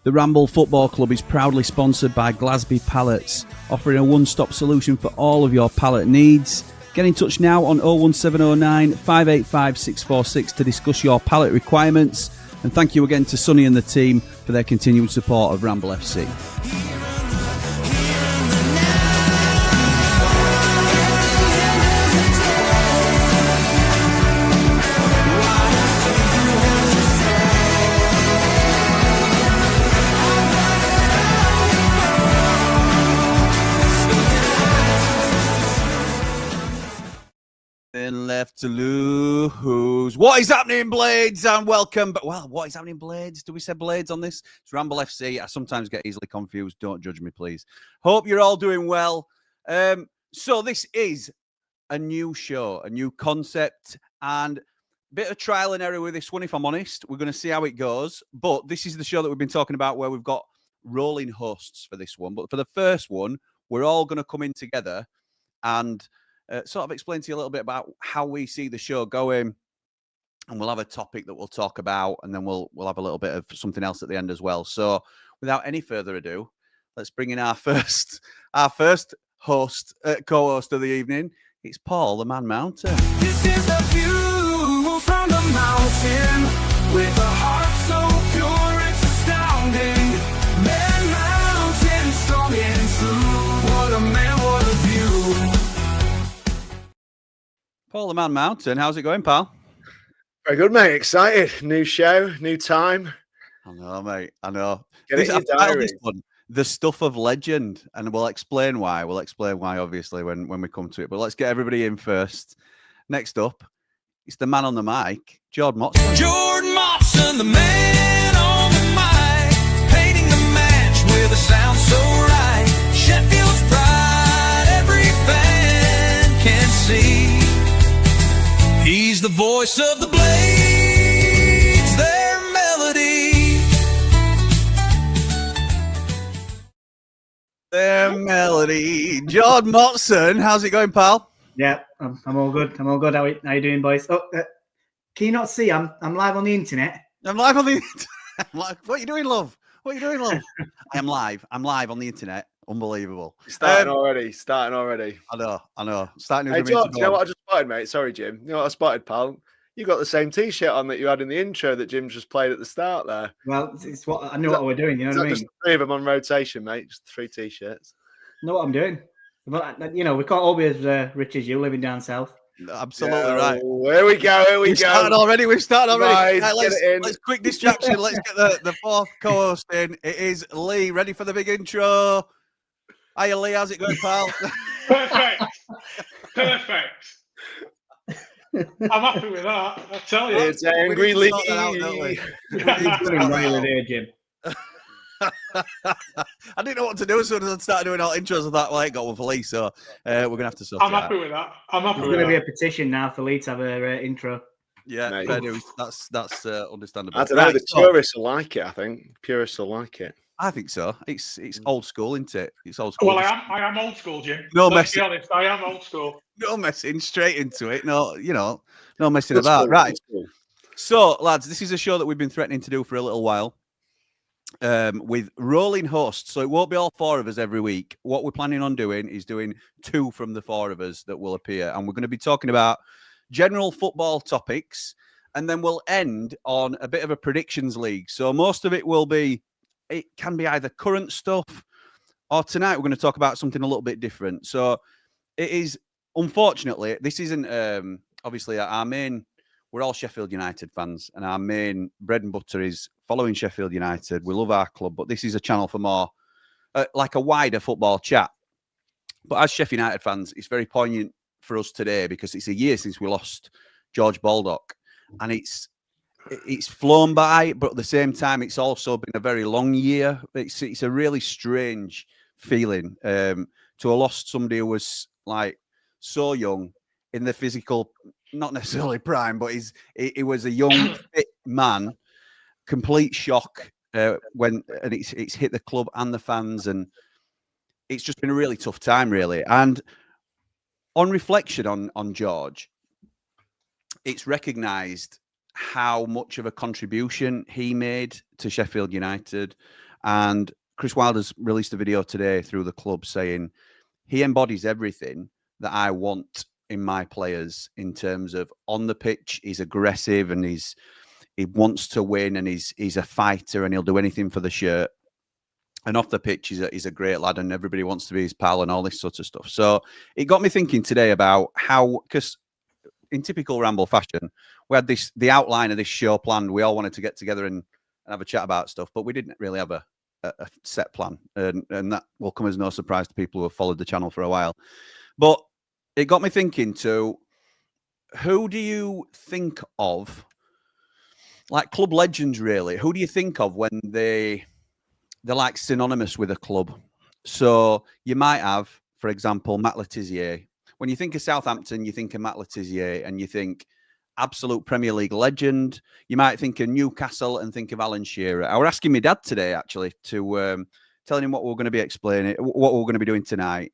The Ramble Football Club is proudly sponsored by Glasby Pallets, offering a one-stop solution for all of your pallet needs. Get in touch now on 01709 585 646 to discuss your pallet requirements. And thank you again to Sonny and the team for their continued support of Ramble FC. Left to lose. What is happening, Blades? And welcome. But well, what is happening, Blades? Do we say Blades on this? It's Ramble FC. I sometimes get easily confused. Don't judge me, please. Hope you're all doing well. So this is a new show, a new concept, and a bit of trial and error with this one. If I'm honest, we're going to see how it goes. But this is the show that we've been talking about, where we've got rolling hosts for this one. But for the first one, we're all going to come in together and sort of explain to you a little bit about how we see the show going, and we'll have a topic that we'll talk about, and then we'll have a little bit of something else at the end as well. So, without any further ado, let's bring in our first host, co-host of the evening. It's Paul, the Man Mountain. This is the view from the mountain, with a heart so pure it's astounding. Man Mountain, strong and true. What a man, what a view. Paul, the Man Mountain, how's it going, pal? Very good, mate. Excited. New show, new time. I know, mate. I know. Get it in your diary. This one, the stuff of legend, and we'll explain why. We'll explain why, obviously, when we come to it. But let's get everybody in first. Next up, it's the man on the mic, Jord Motson. Jord Motson, the man on the mic, painting the match with a sound so right. Sheffield's pride, every fan can see. He's the voice of the Blades, their melody. Their melody. Jord Motson, how's it going, pal? Yeah, I'm all good. I'm all good. How you doing, boys? Oh, can you not see? I'm live on the internet. I'm live on the internet. What are you doing, love? What are you doing, love? I am live. I'm live on the internet. Unbelievable. Starting already. I know. Starting. Hey, John, you know what I just spotted, mate? Sorry, Jim. You know what I spotted, pal? You got the same T-shirt on that you had in the intro that Jim just played at the start there. Well, it's what I knew what we're doing. You know what I mean? Just three of them on rotation, mate. Just 3 T-shirts. Know what I'm doing? But you know, we can't all be as rich as you living down south. Absolutely right. Here we go. We've started already. Right, let's quick distraction. Let's get the fourth co-host in. It is Lee. Ready for the big intro? Hiya, Lee. How's it going, pal? Perfect. I'm happy with that. I tell you. It's angry Lee. Jim. I didn't know what to do as soon as I started doing all intros. I thought, well, I ain't got one for Lee, so we're gonna have to sort it out. I'm happy with that. There's going to be a petition now for Lee to have her intro. Yeah, that's understandable. I don't know. The purists will like it. I think purists will like it. I think so. It's old school, isn't it? It's old school. Well, I am old school, Jim. No Let's messing. be honest, I am old school. No messing. Straight into it. No, no messing about. Right. So, lads, this is a show that we've been threatening to do for a little while. With rolling hosts, so it won't be all 4 of us every week. What we're planning on doing is doing 2 from the 4 of us that will appear, and we're going to be talking about general football topics, and then we'll end on a bit of a predictions league. So most of it can be either current stuff, or tonight we're going to talk about something a little bit different. So it is, unfortunately, this isn't obviously our main. We're all Sheffield United fans, and our main bread and butter is following Sheffield United. We love our club, but this is a channel for more, like a wider football chat. But as Sheffield United fans, it's very poignant for us today because it's a year since we lost George Baldock, and it's flown by, but at the same time, it's also been a very long year. It's a really strange feeling to have lost somebody who was like so young in the physical, not necessarily prime, but he was a young, fit man. Complete shock when it's hit the club and the fans, and it's just been a really tough time, really. And on reflection on George, it's recognised how much of a contribution he made to Sheffield United And Chris Wilder's released a video today through the club saying he embodies everything that I want in my players in terms of on the pitch, he's aggressive and he wants to win and he's a fighter and he'll do anything for the shirt. And off the pitch, he's a great lad and everybody wants to be his pal and all this sort of stuff. So it got me thinking today about how, because in typical Ramble fashion, we had the outline of this show planned. We all wanted to get together and have a chat about stuff, but we didn't really have a set plan. And that will come as no surprise to people who have followed the channel for a while. But it got me thinking to, who do you think of, like club legends really? Who do you think of when they're like synonymous with a club? So you might have, for example, Matt Le Tissier. When you think of Southampton, you think of Matt Le Tissier and you think absolute Premier League legend. You might think of Newcastle and think of Alan Shearer. I was asking my dad today, actually, to telling him what we're going to be explaining, what we're going to be doing tonight.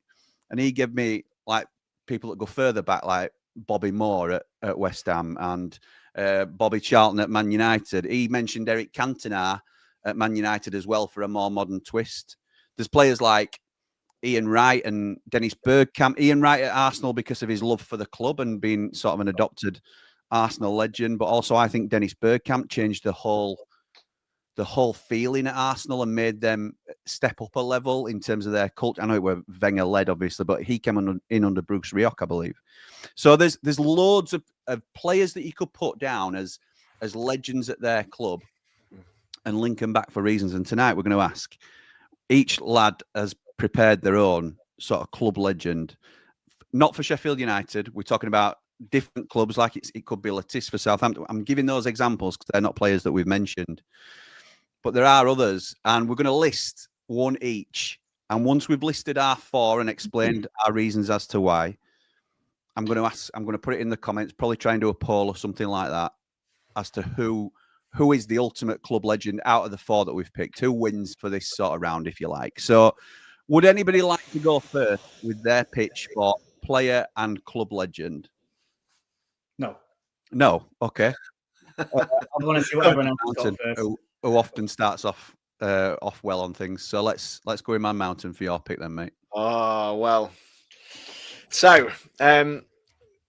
And he gave me like people that go further back, like Bobby Moore at West Ham and Bobby Charlton at Man United. He mentioned Eric Cantona at Man United as well for a more modern twist. There's players like Ian Wright and Dennis Bergkamp. Ian Wright at Arsenal because of his love for the club and being sort of an adopted Arsenal legend. But also I think Dennis Bergkamp changed the whole feeling at Arsenal and made them step up a level in terms of their culture. I know it were Wenger led, obviously, but he came in under Bruce Rioch, I believe. So there's loads of players that you could put down as legends at their club and link them back for reasons. And tonight we're going to ask, each lad has prepared their own sort of club legend, not for Sheffield United. We're talking about different clubs, like it could be Latisse for Southampton. I'm giving those examples because they're not players that we've mentioned. But there are others, and we're going to list one each. And once we've listed our four and explained our reasons as to why, I'm going to put it in the comments, probably try and do a poll or something like that as to who is the ultimate club legend out of the four that we've picked, who wins for this sort of round, if you like. So would anybody like to go first with their pitch for player and club legend? No. Okay. I want to see what everyone else got first. Who often starts off well on things. So let's go in Man Mountain for your pick then, mate. Oh, well. So,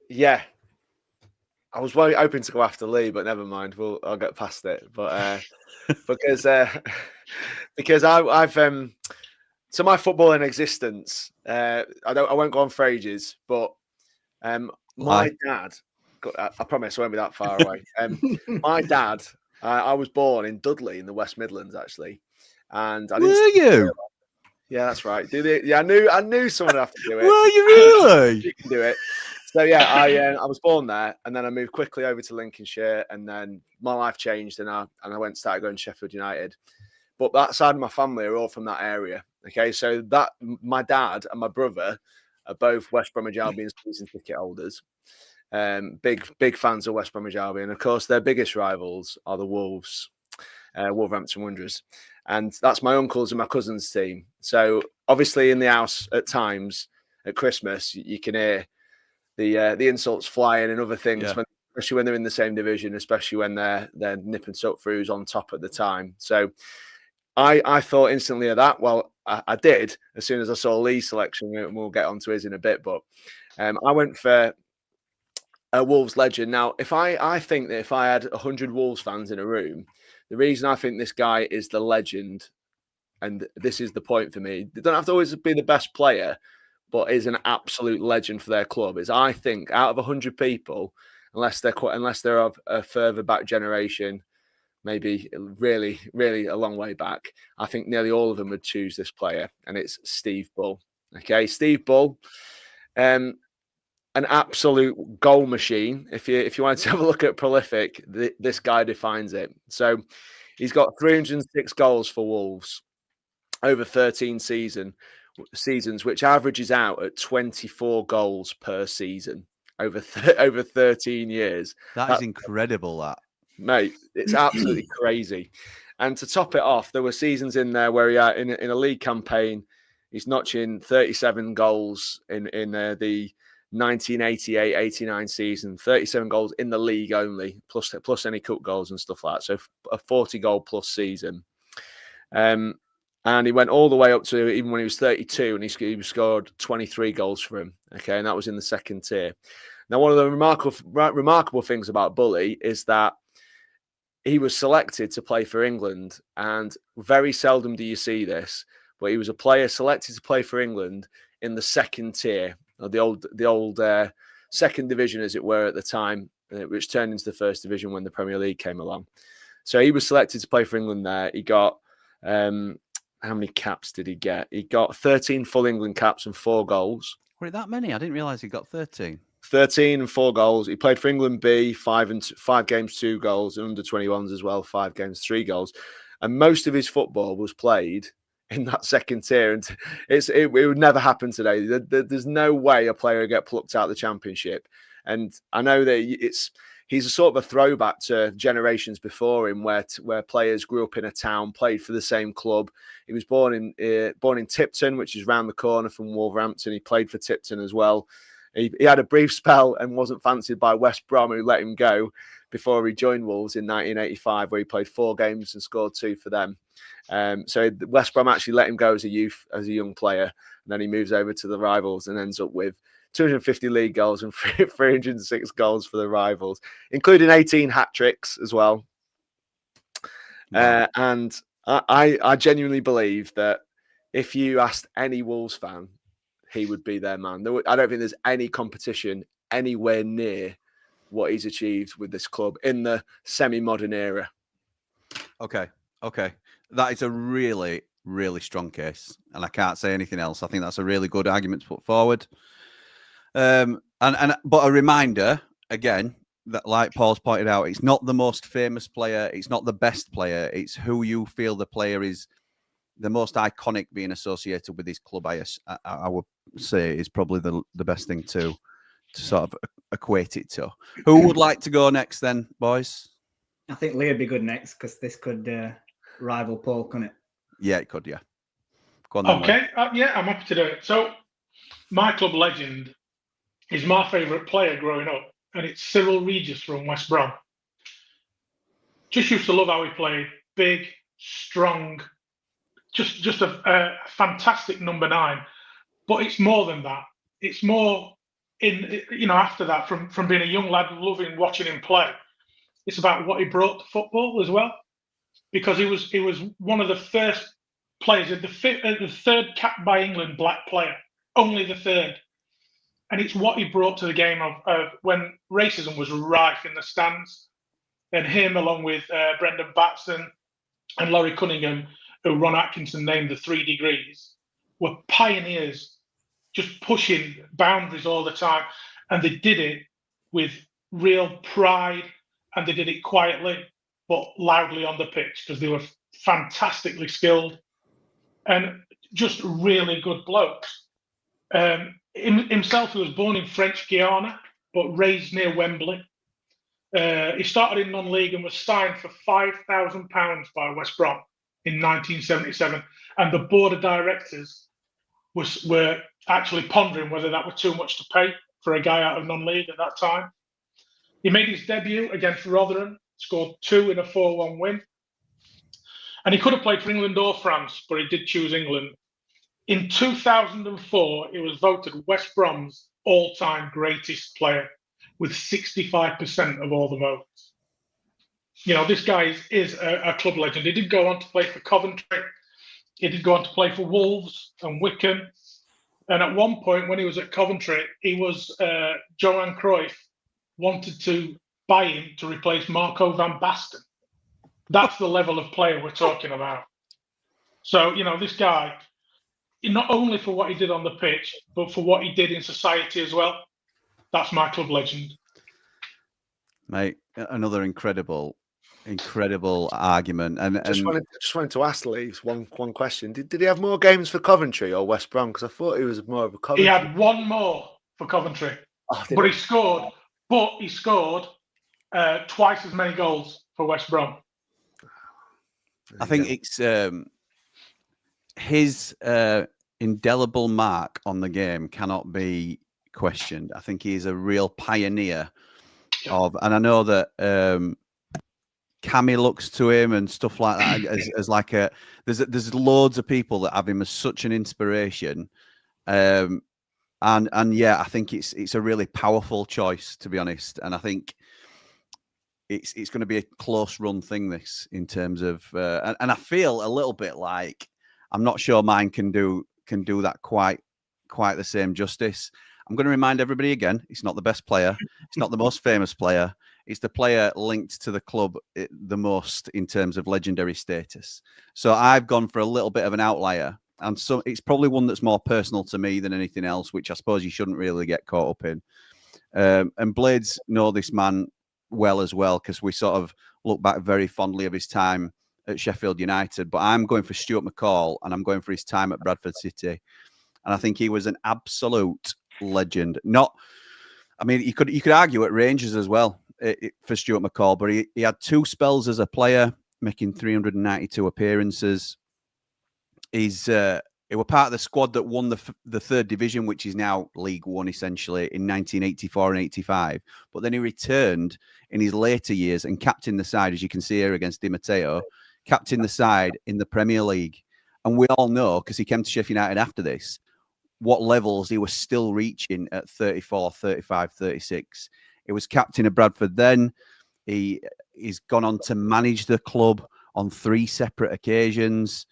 yeah. I was very open to go after Lee, but never mind. I'll get past it. But because I've so my footballing existence, I won't go on for ages, but my dad, I promise I won't be that far away. My dad, I was born in Dudley in the West Midlands, actually, and I didn't. Were you? Yeah, that's right. Yeah, I knew someone would have to do it. Were you really? You can do it. So yeah, I was born there, and then I moved quickly over to Lincolnshire, and then my life changed, and I started going to Sheffield United. But that side of my family are all from that area. Okay, so that my dad and my brother are both West Bromwich Albion season ticket holders. Big fans of West Bromwich Albion. Of course, their biggest rivals are the Wolves, Wolverhampton Wanderers, and that's my uncle's and my cousin's team. So obviously, in the house at times at Christmas, you can hear the insults flying and other things, especially when they're in the same division, especially when they're nipping tuck throughs on top at the time. So I thought instantly of that. Well, I did as soon as I saw Lee's selection, and we'll get onto his in a bit. But I went for a Wolves legend. Now, I think that if I had 100 Wolves fans in a room, the reason I think this guy is the legend, and this is the point for me, they don't have to always be the best player, but is an absolute legend for their club, is I think out of 100 people, unless they're of a further back generation, maybe really, really a long way back, I think nearly all of them would choose this player, and it's Steve Bull. Okay, Steve Bull, an absolute goal machine. If you wanted to have a look at prolific, this guy defines it. So he's got 306 goals for Wolves over 13 seasons, which averages out at 24 goals per season over 13 years. That's incredible, that. Mate, it's absolutely crazy. And to top it off, there were seasons in there where he in a league campaign, he's notching 37 goals in the 1988-89 season, 37 goals in the league only, plus any cup goals and stuff like that. So a 40 goal plus season. And he went all the way up to even when he was 32, and he scored 23 goals for him. Okay, and that was in the second tier. Now, one of the remarkable things about Bully is that he was selected to play for England, and very seldom do you see this, but he was a player selected to play for England in the second tier, or the old second division, as it were, at the time, which turned into the first division when the Premier League came along. So he was selected to play for England there. He got, how many caps did he get? He got 13 full England caps and 4 goals. Were it that many? I didn't realise he got 13. 13 and 4 goals. He played for England B, 5 games, 2 goals, and under 21s as well, 5 games, 3 goals. And most of his football was played in that second tier, and it would never happen today. There's no way a player would get plucked out of the Championship. And I know that he's a sort of a throwback to generations before him, where players grew up in a town, played for the same club. He was born in Tipton, which is round the corner from Wolverhampton. He played for Tipton as well. He had a brief spell and wasn't fancied by West Brom, who let him go before he joined Wolves in 1985, where he played 4 games and scored 2 for them. So West Brom actually let him go as a young player, and then he moves over to the Rivals and ends up with 250 league goals and 306 goals for the Rivals, including 18 hat-tricks as well. Wow. And I genuinely believe that if you asked any Wolves fan, he would be their man. I don't think there's any competition anywhere near what he's achieved with this club in the semi-modern era. Okay. That is a really, really strong case, and I can't say anything else. I think that's a really good argument to put forward. But a reminder again that, like Paul's pointed out, it's not the most famous player, it's not the best player, it's who you feel the player is the most iconic being associated with this club. I would say is probably the best thing to sort of equate it to. Who would like to go next then, boys? I think Lee would be good next, because this could rival Paul, couldn't it? Yeah, it could, yeah. Go on then, okay, yeah, I'm happy to do it. So my club legend is my favourite player growing up, and it's Cyril Regis from West Brom. Just used to love how he played. Big, strong, just a fantastic number 9. But it's more than that. It's more after that, from being a young lad, loving watching him play. It's about what he brought to football as well, because he was one of the first players, the third capped by England black player, only the third. And it's what he brought to the game of when racism was rife in the stands, and him along with Brendan Batson and Laurie Cunningham, who Ron Atkinson named the 3 degrees, were pioneers, just pushing boundaries all the time. And they did it with real pride, and they did it quietly but loudly on the pitch, because they were fantastically skilled and just really good blokes. Himself, he was born in French Guiana but raised near Wembley. He started in non-league and was signed for £5,000 by West Brom in 1977, and the board of directors were actually pondering whether that was too much to pay for a guy out of non-league at that time. He made his debut against Rotherham, scored 2 in a 4-1 win, and he could have played for England or France, but he did choose England. In 2004, he was voted West Brom's all-time greatest player with 65% of all the votes. This guy is a club legend. He did go on to play for Coventry. He did go on to play for Wolves and Wycombe. And at one point, when he was at Coventry, Johan Cruyff wanted to buy him to replace Marco van Basten. That's the level of player we're talking about. So, this guy, not only for what he did on the pitch, but for what he did in society as well. That's my club legend. Mate, another incredible argument. And just wanted to ask Lee one question. Did he have more games for Coventry or West Brom? Because I thought he was more of a Coventry. He had 1 more for Coventry, but he scored twice as many goals for West Brom. I think it's his indelible mark on the game cannot be questioned. I think he is a real pioneer and I know that Cammy looks to him and stuff like that. as like there's loads of people that have him as such an inspiration. And yeah, I think it's a really powerful choice, to be honest. And I think it's going to be a close run thing, this, in terms of and I feel a little bit like I'm not sure mine can do that quite the same justice. I'm going to remind everybody again, it's not the best player, it's not the most famous player, it's the player linked to the club the most in terms of legendary status. So I've gone for a little bit of an outlier, and so it's probably one that's more personal to me than anything else, which I suppose you shouldn't really get caught up in. And Blades know this man well as well, because we sort of look back very fondly of his time at Sheffield United. But I'm going for Stuart McCall, and I'm going for his time at Bradford City. And I think he was an absolute legend. I mean, you could argue at Rangers as well for Stuart McCall, but he had 2 spells as a player, making 392 appearances. He was part of the squad that won the 3rd division, which is now League One, essentially, in 1984 and 85. But then he returned in his later years and captained the side, as you can see here against Di Matteo, captained the side in the Premier League. And we all know, because he came to Sheffield United after this, what levels he was still reaching at 34, 35, 36. He was captain of Bradford then. He's gone on to manage the club on 3 separate occasions.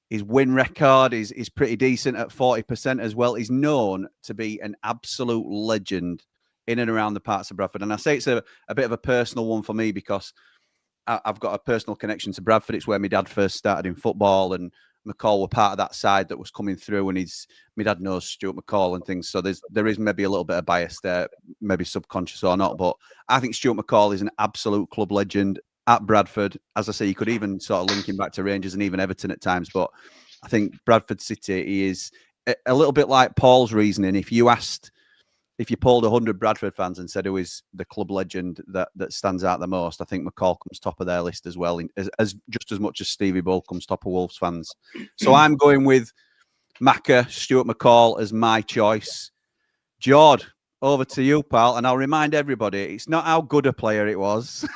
His win record is pretty decent at 40% as well. He's known to be an absolute legend in and around the parts of Bradford. And I say it's a bit of a personal one for me, because I've got a personal connection to Bradford. It's where my dad first started in football, and McCall were part of that side that was coming through, and my dad knows Stuart McCall and things. So there is maybe a little bit of bias there, maybe subconscious or not. But I think Stuart McCall is an absolute club legend at Bradford. As I say, you could even sort of link him back to Rangers and even Everton at times. But I think Bradford City, he is a little bit like Paul's reasoning. If you polled 100 Bradford fans and said who is the club legend that stands out the most, I think McCall comes top of their list as well, as just as much as Stevie Bull comes top of Wolves fans. So I'm going with Macca, Stuart McCall as my choice. Jord, over to you, pal. And I'll remind everybody, it's not how good a player it was.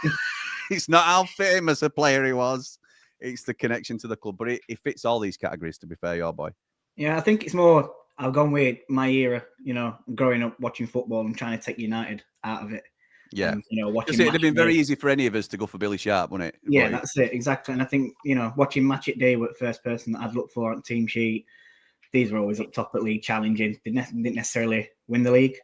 It's not how famous a player he was. It's the connection to the club. But it fits all these categories, to be fair, your boy. Yeah, I think it's more, I've gone with my era, growing up watching football and trying to take United out of it. Yeah. And, watching it'd have been very easy for any of us to go for Billy Sharp, wouldn't it? Yeah, that's it. Exactly. And I think, watching Match It Day with first person that I'd look for on the team sheet, these were always up top at league challenging. Didn't necessarily win the league.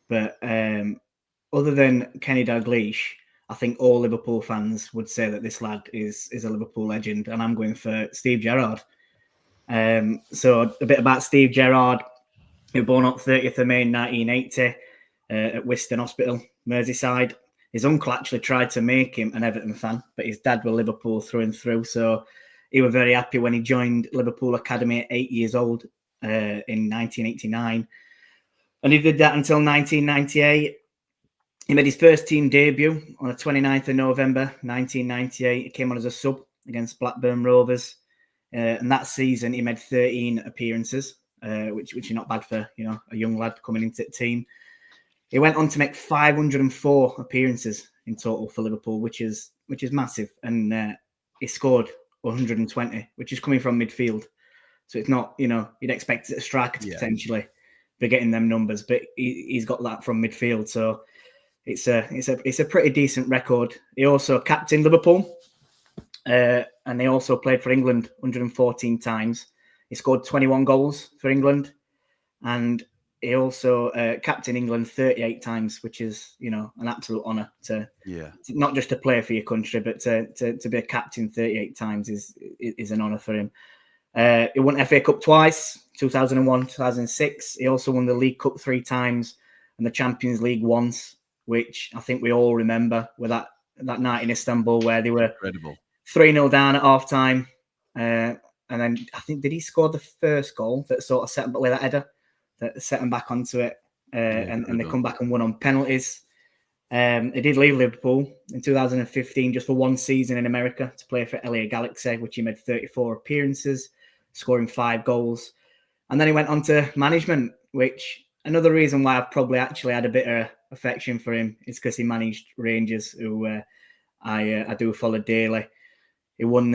But other than Kenny Dalglish, I think all Liverpool fans would say that this lad is a Liverpool legend. And I'm going for Steve Gerrard. So a bit about Steve Gerrard, who was born on 30th of May 1980 at Wiston Hospital, Merseyside. His uncle actually tried to make him an Everton fan, but his dad was Liverpool through and through. So he was very happy when he joined Liverpool Academy at 8 years old in 1989. And he did that until 1998. He made his first team debut on the 29th of November 1998. He came on as a sub against Blackburn Rovers. And that season, he made 13 appearances, which is not bad for a young lad coming into the team. He went on to make 504 appearances in total for Liverpool, which is massive. And he scored 120, which is coming from midfield. So it's not, you'd expect a striker to potentially be getting them numbers, but he's got that from midfield. So it's a pretty decent record. He also captained Liverpool. And he also played for England 114 times. He scored 21 goals for England. And he also captained England 38 times, which is, an absolute honour to not just to play for your country, but to be a captain 38 times is an honour for him. He won FA Cup twice, 2001, 2006. He also won the League Cup 3 times and the Champions League once, which I think we all remember with that night in Istanbul where they were incredible. 3-0 down at half time. And then I think, did he score the first goal that sort of set him with that header that set him back onto it? And they come back and won on penalties. He did leave Liverpool in 2015 just for one season in America to play for LA Galaxy, which he made 34 appearances, scoring 5 goals. And then he went on to management, which another reason why I've probably actually had a bit of affection for him is because he managed Rangers, who I do follow daily. He won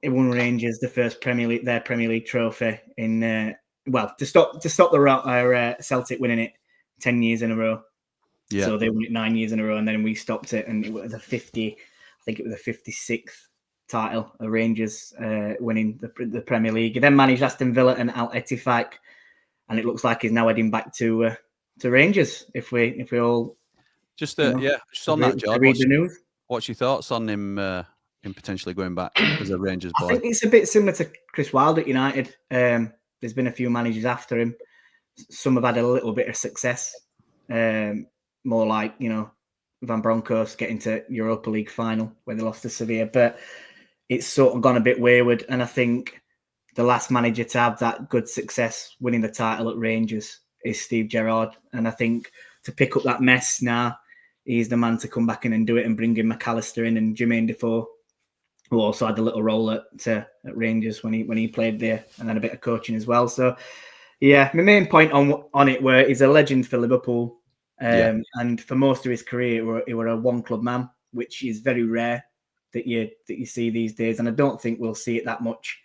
Rangers the first Premier League trophy in to stop the Celtic winning it 10 years in a row. Yeah. So they won it 9 years in a row, and then we stopped it, and it was the 56th title of Rangers winning the Premier League. He then managed Aston Villa and Al Ettifaq, and it looks like he's now heading back to Rangers. If we all just on that, Jord, what's your thoughts on him potentially going back as a Rangers boy? I think it's a bit similar to Chris Wilde at United. There's been a few managers after him. Some have had a little bit of success. More like, Van Bronckhorst getting to Europa League final where they lost to Sevilla, but it's sort of gone a bit wayward. And I think the last manager to have that good success winning the title at Rangers is Steve Gerrard. And I think to pick up that mess now, he's the man to come back in and do it, and bring in McAllister in and Jermaine Defoe, who also had a little role at Rangers when he played there, and then a bit of coaching as well. So, yeah, my main point on it were he's a legend for Liverpool. And for most of his career, he were a one-club man, which is very rare that you see these days. And I don't think we'll see it that much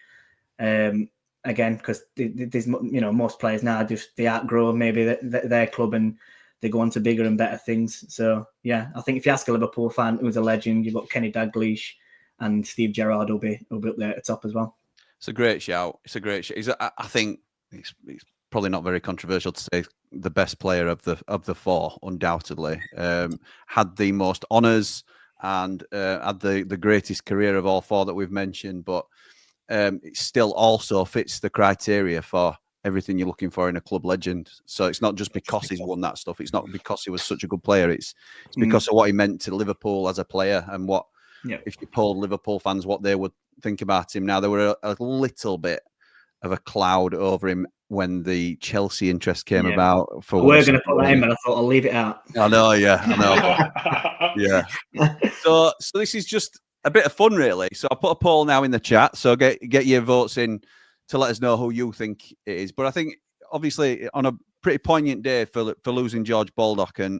again, because there's most players now they outgrow maybe their club and they go on to bigger and better things. So yeah, I think if you ask a Liverpool fan who's a legend, you've got Kenny Dalglish and Steve Gerrard will be up there at the top as well. It's a great shout. I think it's probably not very controversial to say the best player of the four, undoubtedly. Had the most honours and had the greatest career of all four that we've mentioned, but it still also fits the criteria for everything you're looking for in a club legend. So it's not just because he's won that stuff. It's not because he was such a good player. It's because of what he meant to Liverpool as a player, and what if you polled Liverpool fans what they would think about him. Now, there were a little bit of a cloud over him when the Chelsea interest came about. We're going to put that in, but I thought I'll leave it out. I know. Yeah. So this is just a bit of fun, really. So I'll put a poll now in the chat. So get your votes in to let us know who you think it is. But I think, obviously, on a pretty poignant day for losing George Baldock, and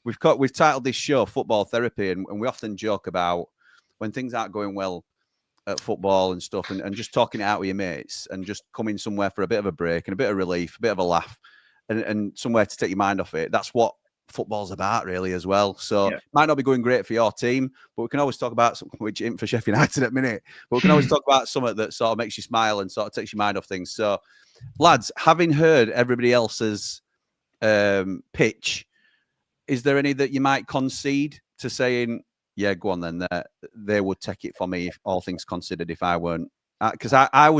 we've titled this show Football Therapy, and we often joke about when things aren't going well at football and stuff, and just talking it out with your mates, and just coming somewhere for a bit of a break and a bit of relief, a bit of a laugh, and somewhere to take your mind off it. That's what football's about, really, as well. So it might not be going great for your team, but we can always talk about something which isn't for Sheffield United at the minute, but we can always talk about something that sort of makes you smile and sort of takes your mind off things. So, lads, having heard everybody else's pitch, is there any that you might concede to saying, yeah, go on then, they would take it for me, if all things considered, if I weren't? Because I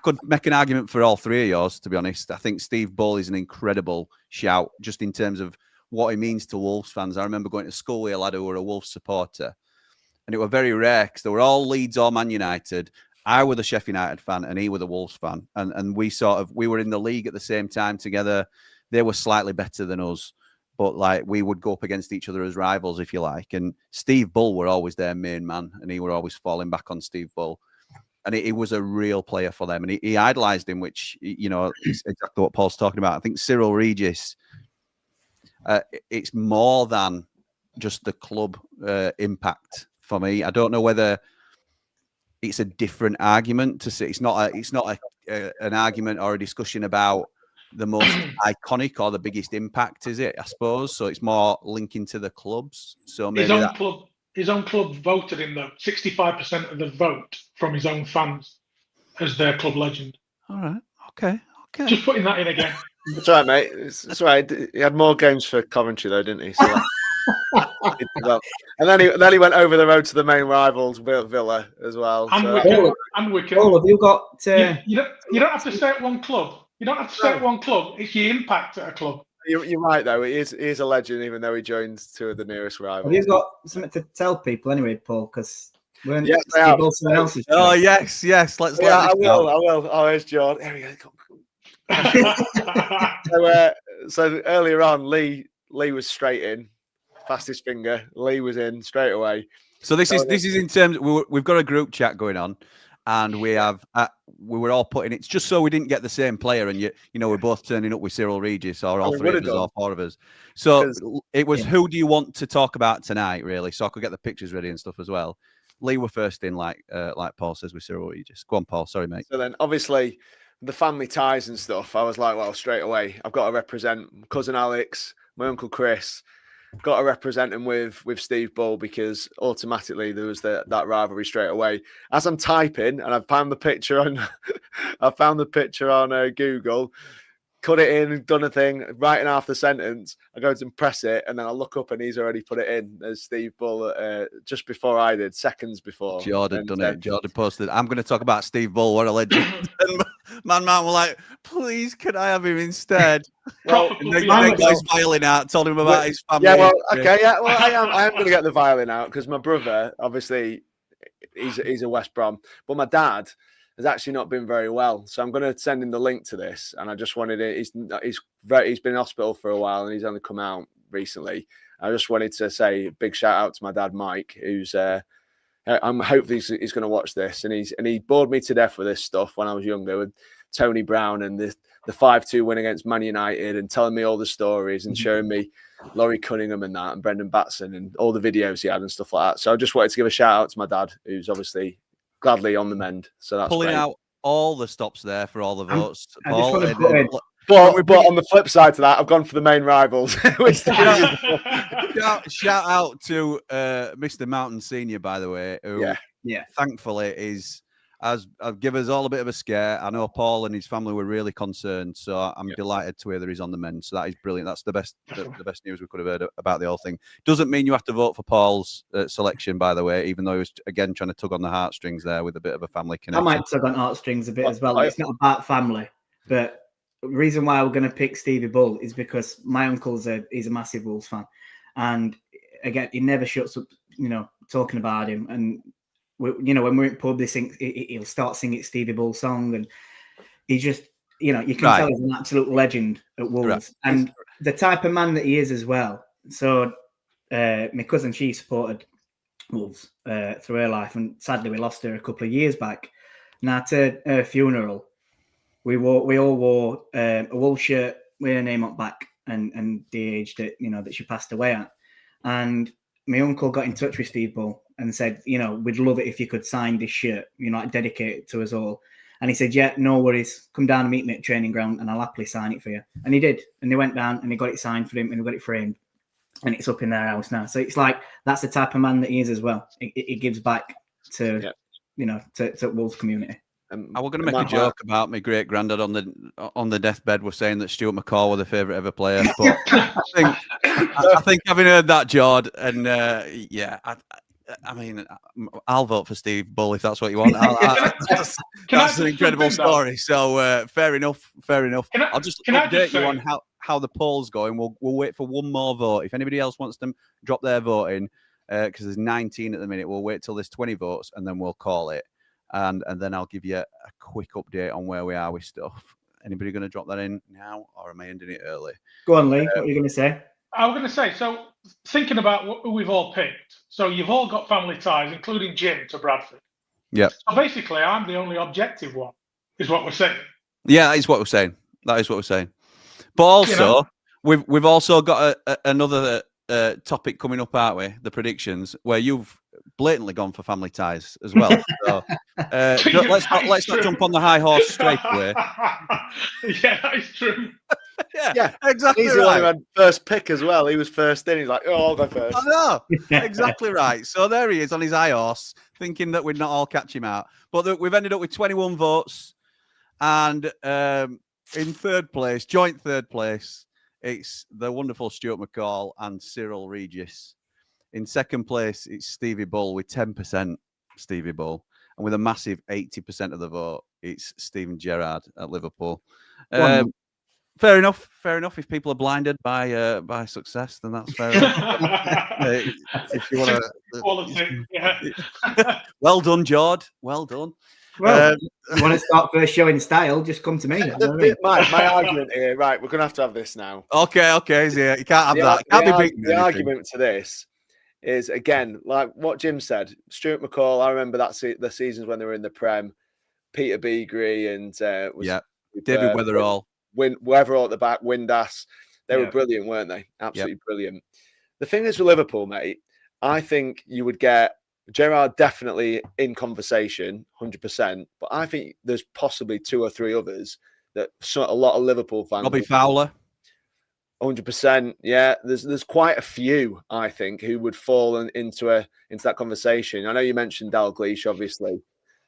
could make an argument for all three of yours, to be honest. I think Steve Bull is an incredible shout, just in terms of what he means to Wolves fans. I remember going to school with a lad who were a Wolves supporter, and it were very rare because they were all Leeds or Man United. I were the Sheffield United fan, and he were the Wolves fan, and we were in the league at the same time together. They were slightly better than us, but like we would go up against each other as rivals, if you like. And Steve Bull were always their main man, and he were always falling back on Steve Bull. And he was a real player for them, and he idolised him, which, is exactly what Paul's talking about. I think Cyril Regis, it's more than just the club impact for me. I don't know whether it's a different argument to say. It's not an argument or a discussion about the most iconic or the biggest impact, is it? I suppose so. It's more linking to the clubs. So maybe his own club voted him, though. 65% of the vote from his own fans as their club legend. All right. Okay. Just putting that in again. That's right, mate. That's right. He had more games for Coventry, though, didn't he? So and then he went over the road to the main rivals, Villa, as well. And Wycombe. All of you got. You don't have to stay at one club. You don't have to stay at one club. It's your impact at a club. You're right, though. He is a legend, even though he joins two of the nearest rivals. Have you got something to tell people anyway, Paul? Because yes, I have. Oh, yes. Let's. I will. Oh, there's Jord. There we go. So earlier on, Lee was straight in, fastest finger. Lee was in straight away. So this is in terms. We've got a group chat going on, and we were all putting it's just so we didn't get the same player, and we're both turning up with Cyril Regis, or all three of us, or four of us. So it was who do you want to talk about tonight, really? So I could get the pictures ready and stuff as well. Lee were first in, like Paul says, with Cyril Regis. Go on, Paul. Sorry, mate. So then, obviously, the family ties and stuff, I was like, well, straight away, I've got to represent cousin Alex, my uncle Chris. Got to represent him with Steve Bull, because automatically there was that rivalry straight away. As I'm typing, and I found the picture on Google, cut it in, done a thing, writing half the sentence. I go to press it, and then I look up, and he's already put it in as Steve Bull just before I did, seconds before. Jordan done it. Jordan posted, I'm going to talk about Steve Bull. What a legend. Man were like, please, can I have him instead? Well, they got his violin out, told him about his family. Yeah, well, okay, yeah, well, I am going to get the violin out, because my brother, obviously, he's a West Brom, but my dad has actually not been very well, so I'm going to send him the link to this. And I just wanted it. He's been in hospital for a while, and he's only come out recently. I just wanted to say a big shout out to my dad, Mike, who's I'm hopefully he's going to watch this, and he bored me to death with this stuff when I was younger, with Tony Brown and the 5-2 win against Man United, and telling me all the stories and showing me Laurie Cunningham and that, and Brendan Batson and all the videos he had and stuff like that. So I just wanted to give a shout out to my dad, who's obviously gladly on the mend. So that's pulling great. out all the stops there for all the votes. But on the flip side to that, I've gone for the main rivals. Shout out to Mr. Mountain Senior, by the way, who thankfully has give us all a bit of a scare. I know Paul and his family were really concerned, so I'm delighted to hear that he's on the mend. So that is brilliant. That's the best news we could have heard about the whole thing. Doesn't mean you have to vote for Paul's selection, by the way, even though he was again trying to tug on the heartstrings there with a bit of a family connection. I might tug on heartstrings a bit as well. It's not about family, but the reason why we're going to pick Stevie Bull is because my uncle's he's a massive Wolves fan, and again, he never shuts up, talking about him. And when we're in pub, he'll start singing Stevie Bull song, and he just, you can tell he's an absolute legend at Wolves, and the type of man that he is as well. So my cousin, she supported Wolves through her life, and sadly we lost her a couple of years back. Now, to her funeral, we all wore a Wolves shirt with her name on back and the age that that she passed away at. And my uncle got in touch with Steve Bull and said, we'd love it if you could sign this shirt, dedicate it to us all. And he said, yeah, no worries. Come down and meet me at training ground and I'll happily sign it for you. And he did. And they went down and he got it signed for him and he got it framed. And it's up in their house now. So it's like, that's the type of man that he is as well. It gives back to, to Wolves community. I was going to make a joke about my great granddad on the deathbed was saying that Stuart McCall was the favourite ever player, but I think having heard that, Jord, and I mean, I'll vote for Steve Bull if that's what you want. That's an incredible story. So fair enough. I'll just update you on how the poll's going. We'll wait for one more vote. If anybody else wants to drop their vote in, because there's 19 at the minute, we'll wait till there's 20 votes and then we'll call it. And then I'll give you a quick update on where we are with stuff. Anybody going to drop that in now, or am I ending it early? Go on, Lee. What are you going to say? I was going to say, so thinking about who we've all picked, so you've all got family ties, including Jim to Bradford. Yeah. So basically, I'm the only objective one, is what we're saying. Yeah, that is what we're saying. But also, we've also got another topic coming up, aren't we? The predictions, where you've blatantly gone for family ties as well. So let's not jump on the high horse straight away. Yeah, that is true. yeah, exactly. He's the one who had first pick as well. He was first in. He's like, oh, I'll go first. I know, exactly right. So there he is on his high horse, thinking that we'd not all catch him out. But we've ended up with 21 votes, and in third place, joint third place, it's the wonderful Stuart McCall and Cyril Regis. In second place, it's Stevie Bull with 10%, Stevie Bull. And with a massive 80% of the vote, it's Steven Gerrard at Liverpool. Fair enough. If people are blinded by success, then that's fair enough. If you want to, well done, Jord. Well done. Well, you want to start first showing style? Just come to me. My argument here, right? We're going to have this now. Okay. Yeah, you can't have that. Can't be beaten. The argument to this is, again, like what Jim said, Stuart McCall, I remember the seasons when they were in the Prem, Peter Beagrie and David Weatherall. Weatherall at the back, Windass. They were brilliant, weren't they? Absolutely brilliant. The thing is with Liverpool, mate, I think you would get Gerrard definitely in conversation, 100%. But I think there's possibly 2 or 3 others that a lot of Liverpool fans. Robbie Fowler. 100%. Yeah, there's quite a few, I think, who would fall into that conversation. I know you mentioned Dalglish, obviously,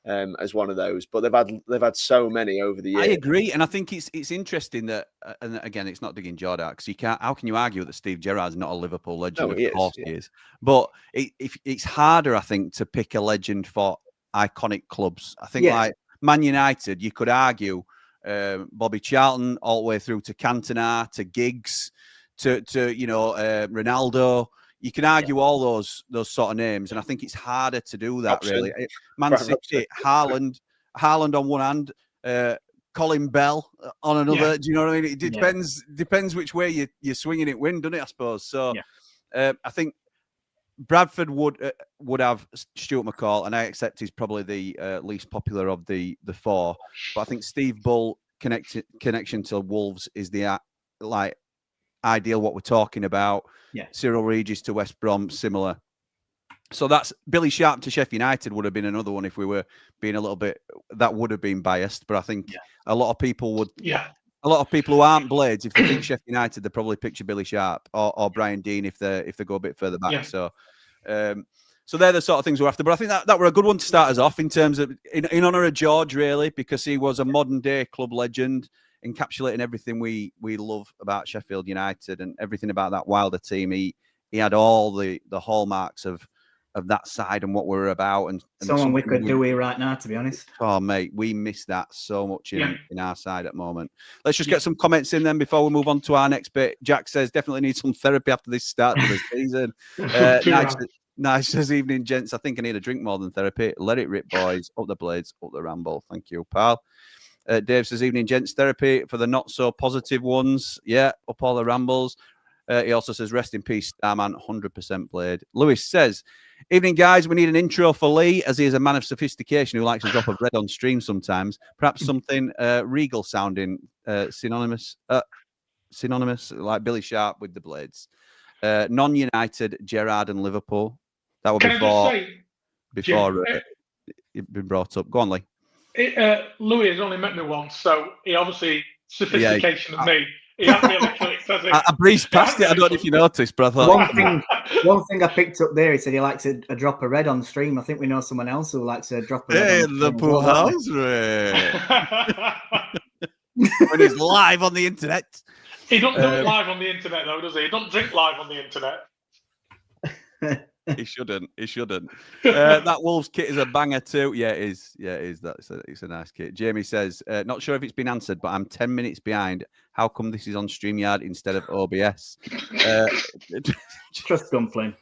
as one of those, but they've had so many over the years. I agree, and I think it's interesting that, and again, it's not digging Jord out because you can't. How can you argue that Steve Gerrard's not a Liverpool legend? No, of course he is, but it's harder, I think, to pick a legend for iconic clubs. I think like Man United, you could argue Bobby Charlton all the way through to Cantona, to Giggs, to Ronaldo. You can argue all those sort of names, and I think it's harder to do that. Really, Man City, Haaland on one hand, Colin Bell on another. Yeah. Do you know what I mean? It depends which way you're swinging it, doesn't it? I suppose. So, I think Bradford would have Stuart McCall, and I accept he's probably the least popular of the 4. But I think Steve Bull connection to Wolves is the ideal what we're talking about. Yeah. Cyril Regis to West Brom, similar. So that's Billy Sharp to Sheffield United would have been another one if we were being a little bit. That would have been biased, but I think a lot of people would. Yeah. A lot of people who aren't Blades, if they think Sheffield United, they probably picture Billy Sharp or Brian Dean if they go a bit further back. Yeah. So they're the sort of things we're after. But I think that were a good one to start us off in terms of in honour of George, really, because he was a modern day club legend, encapsulating everything we love about Sheffield United and everything about that Wilder team. He had all the hallmarks of that side and what we're about. And someone we could do right now, to be honest. Oh, mate, we miss that so much in our side at the moment. Let's just get some comments in then before we move on to our next bit. Jack says, definitely need some therapy after this start of the season. Nice says, evening, gents. I think I need a drink more than therapy. Let it rip, boys. Up the Blades, up the Ramble. Thank you, pal. Dave says, evening, gents. Therapy for the not so positive ones. Yeah, up all the Rambles. He also says, rest in peace, Starman, 100% Blade. Lewis says, evening, guys. We need an intro for Lee, as he is a man of sophistication who likes a drop of red on stream sometimes. Perhaps something regal sounding, synonymous, like Billy Sharp with the Blades. Non-United, Gerrard and Liverpool. That would before you've been brought up. Go on, Lee. Louis has only met me once, so he obviously sophistication of me. He hasn't really clicked, has he? I breezed past it. I don't know if you noticed, but I thought one thing I picked up there. He said he likes a drop of red on stream. I think we know someone else who likes a drop of red. On the pool house, when he's live on the internet. He doesn't do it live on the internet, though, does he? He doesn't drink live on the internet. He shouldn't. That Wolves kit is a banger too. Yeah, it is. It's a nice kit. Jamie says, not sure if it's been answered, but I'm 10 minutes behind. How come this is on StreamYard instead of OBS? Just complain.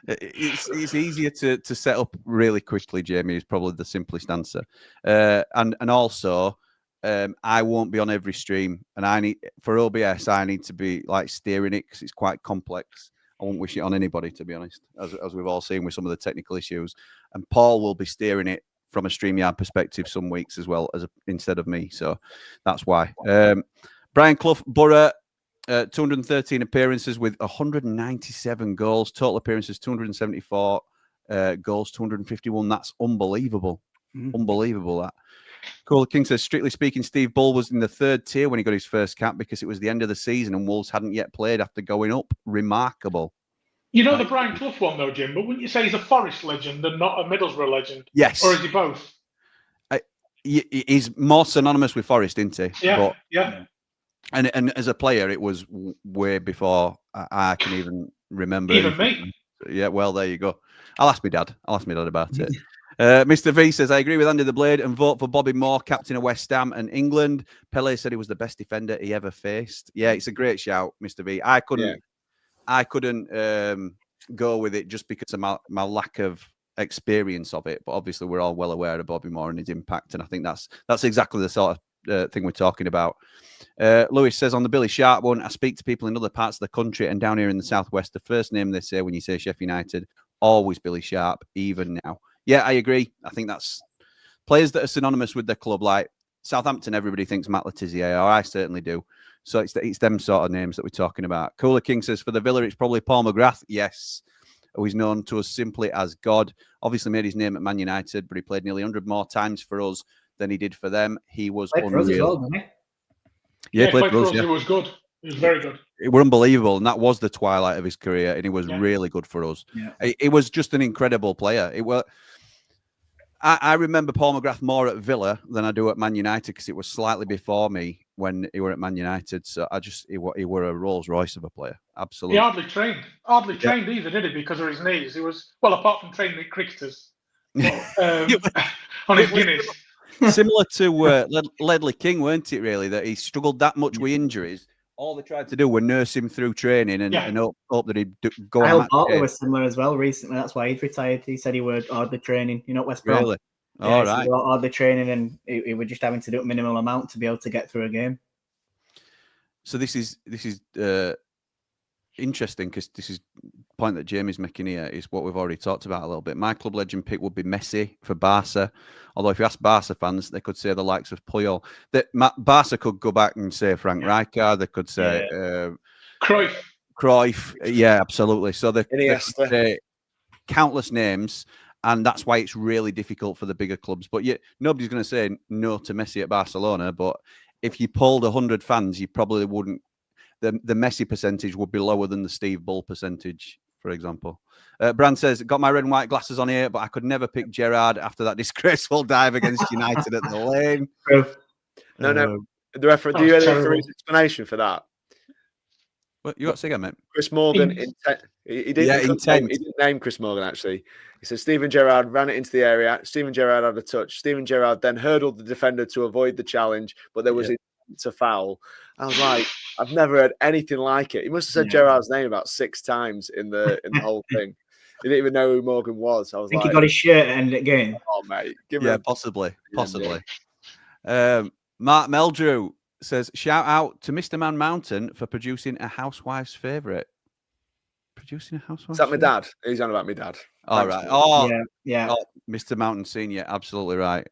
It's easier to set up really quickly, Jamie, is probably the simplest answer. And also, I won't be on every stream, and for OBS, I need to be like steering it because it's quite complex. I won't wish it on anybody, to be honest, as we've all seen with some of the technical issues. And Paul will be steering it from a StreamYard perspective some weeks as well, instead of me. So that's why. Brian Clough Borough, 213 appearances with 197 goals. Total appearances, 274 goals, 251. That's unbelievable. Unbelievable, that. Cool King says, strictly speaking, Steve Bull was in the 3rd tier when he got his first cap because it was the end of the season and Wolves hadn't yet played after going up. Remarkable. You know the Brian Clough one, though, Jim, but wouldn't you say he's a Forest legend and not a Middlesbrough legend? Yes. Or is he both? He's more synonymous with Forest, isn't he? Yeah, yeah. And as a player, it was way before I can even remember. Even me. Yeah, well, there you go. I'll ask my dad about it. Mr. V says, I agree with Andy the Blade and vote for Bobby Moore, captain of West Ham and England. Pele said he was the best defender he ever faced. Yeah, it's a great shout, Mr. V. I couldn't go with it just because of my lack of experience of it. But obviously, we're all well aware of Bobby Moore and his impact. And I think that's exactly the sort thing we're talking about. Lewis says on the Billy Sharp one, I speak to people in other parts of the country and down here in the southwest. The first name they say when you say Sheffield United, always Billy Sharp, even now. Yeah, I agree. I think that's players that are synonymous with their club, like Southampton. Everybody thinks Matt Letizia, or I certainly do. So it's them sort of names that we're talking about. Cooler King says for the Villa, it's probably Paul McGrath. Yes, who is known to us simply as God. Obviously made his name at Man United, but he played nearly 100 more times for us than he did for them. He was played unreal. For us as well, didn't he? Yeah, he played for us. Yeah. It was good. It was very good. It was unbelievable, and that was the twilight of his career, and he was really good for us. Yeah. It was just an incredible player. It was. I remember Paul McGrath more at Villa than I do at Man United because it was slightly before me when he were at Man United. So he were a Rolls Royce of a player. Absolutely. He hardly trained either, did he? Because of his knees. He was, well, apart from training at cricketers, on his Guinness. Similar to Ledley King, weren't it, really? That he struggled that much with injuries. All they tried to do was nurse him through training and hope that he'd go on. Bartley was similar as well recently. That's why he'd retired. He said he would hardly training. You know, West Brom. Really? All right. Hardly training, and he was just having to do a minimal amount to be able to get through a game. So this is interesting because this is the point that Jamie's making here is what we've already talked about a little bit. My club legend pick would be Messi for Barca. Although if you ask Barca fans, they could say the likes of Puyol. That Barca could go back and say Frank Rijkaard. They could say Cruyff. Yeah, absolutely. So they could say countless names, and that's why it's really difficult for the bigger clubs. But nobody's going to say no to Messi at Barcelona. But if you polled 100 fans, you probably wouldn't. The Messi percentage would be lower than the Steve Bull percentage, for example. Brand says, got my red and white glasses on here, but I could never pick Gerrard after that disgraceful dive against United at the Lane. No. The referee, do you have a explanation for that? What you got to say again, mate? Chris Morgan, he didn't name Chris Morgan, actually. He said Steven Gerrard ran it into the area. Steven Gerrard had a touch. Steven Gerrard then hurdled the defender to avoid the challenge, but there was a foul. I was like, I've never heard anything like it. He must have said Gerrard's name about 6 times in the whole thing. He didn't even know who Morgan was. I think he got his shirt at the end of the game. Oh, mate. Possibly. Mark Meldrew says, shout out to Mr. Man Mountain for producing a housewife's favourite. Producing a housewife's Is that my dad? He's on about my dad. All right. Oh, yeah. Oh, Mr. Mountain Senior, absolutely right.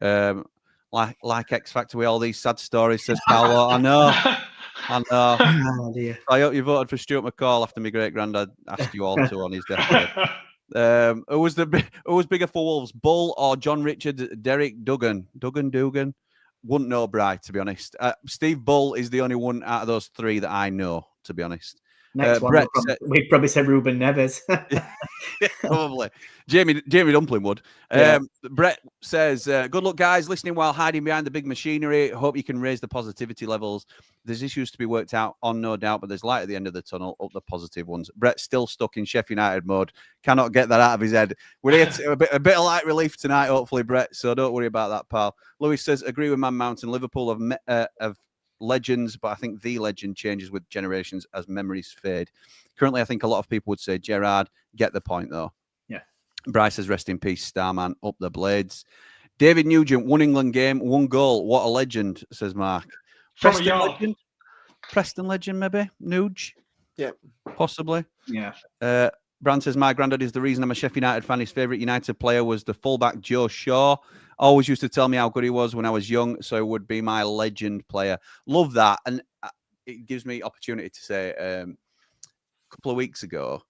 Like X Factor with all these sad stories, says Paolo. I know. Oh, dear. I hope you voted for Stuart McCall after my great granddad asked you all to on his deathbed. Who was bigger for Wolves, Bull or John Richards? Derek Dugan? Wouldn't know, Bri, to be honest. Steve Bull is the only one out of those 3 that I know, to be honest. Next one, we'd probably say Ruben Neves. Probably. Jamie Dumpling would. Brett says, good luck, guys. Listening while hiding behind the big machinery. Hope you can raise the positivity levels. There's issues to be worked out on, no doubt, but there's light at the end of the tunnel, up the positive ones. Brett's still stuck in Sheffield United mode. Cannot get that out of his head. We're here a bit of light relief tonight, hopefully, Brett, so don't worry about that, pal. Lewis says, agree with Man Mountain. Liverpool have legends, but I think the legend changes with generations as memories fade. Currently, I think a lot of people would say Gerrard. Get the point, though. Yeah. Bryce says, rest in peace, Starman. Up the Blades. David Nugent, 1 England game, 1 goal. What a legend, says Mark. Preston legend, maybe? Nuge? Yeah. Possibly. Yeah. Brand says, my granddad is the reason I'm a Sheffield United fan. His favourite United player was the fullback Joe Shaw. Always used to tell me how good he was when I was young, so he would be my legend player. Love that. And it gives me opportunity to say a couple of weeks ago,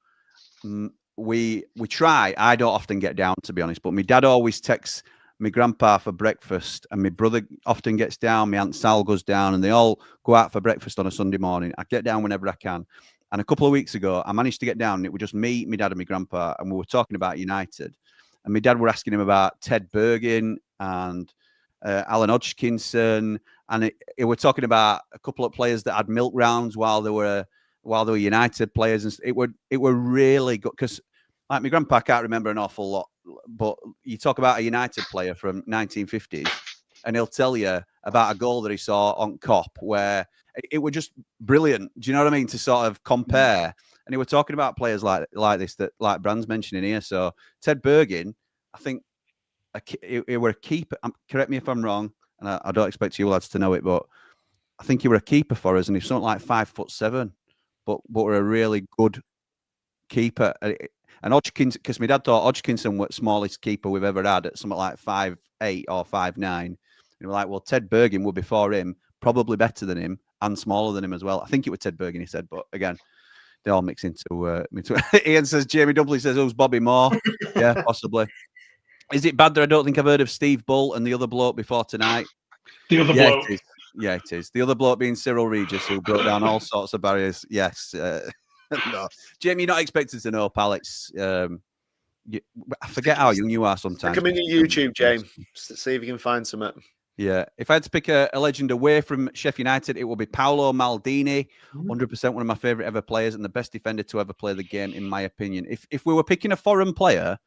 we try. I don't often get down, to be honest, but my dad always texts my grandpa for breakfast, and my brother often gets down. My Aunt Sal goes down, and they all go out for breakfast on a Sunday morning. I get down whenever I can. And a couple of weeks ago, I managed to get down, and it was just me, my dad, and my grandpa, and we were talking about United. And my dad were asking him about Ted Bergin and Alan Hodgkinson, and it were talking about a couple of players that had milk rounds while they were United players, and it were really good because, like, my grandpa can't remember an awful lot, but you talk about a United player from 1950s, and he'll tell you about a goal that he saw on Cop where it were just brilliant. Do you know what I mean? To sort of compare. And they were talking about players like this, that like Brand's mentioning here. So Ted Bergin, I think, he were a keeper. Correct me if I'm wrong. and I don't expect you lads to know it, but I think he were a keeper for us, and he's something like 5'7", but we're a really good keeper. And Hodgkins, because my dad thought Hodgkinson was the smallest keeper we've ever had at something like 5'8" or 5'9". And we're like, well, Ted Bergen would be before him, probably better than him and smaller than him as well. I think it was Ted Bergen, he said, but again, they all mix into Ian says, Jamie Dudley says, who's Bobby Moore? Yeah, possibly. Is it bad that I don't think I've heard of Steve Bull and the other bloke before tonight? The other bloke. It is. Yeah, it is. The other bloke being Cyril Regis, who broke down all sorts of barriers. Yes. No. Jamie, you're not expected to know Pallets. I forget how young you are sometimes. Come in your YouTube, James. See if you can find something. Yeah. If I had to pick a legend away from Sheffield United, it would be Paolo Maldini. 100% one of my favourite ever players and the best defender to ever play the game, in my opinion. If we were picking a foreign player,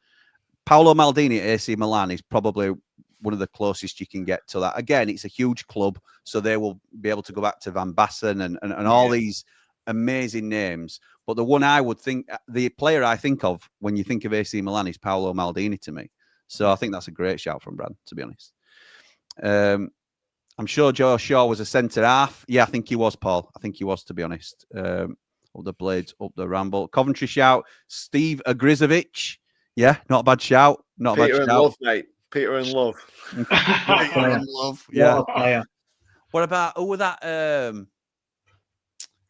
Paolo Maldini at AC Milan is probably one of the closest you can get to that. Again, it's a huge club, so they will be able to go back to Van Basten and all these amazing names. But the one I would think, the player I think of when you think of AC Milan is Paolo Maldini to me. So I think that's a great shout from Brad, to be honest. I'm sure Joe Shaw was a centre half. Yeah, I think he was, Paul. I think he was, to be honest. Up the Blades, up the Ramble. Coventry shout, Steve Agrizovic. Yeah, not a bad shout. Not a Peter bad and shout. Love, mate. Peter and Love. Peter and Love. Yeah. What about who was that?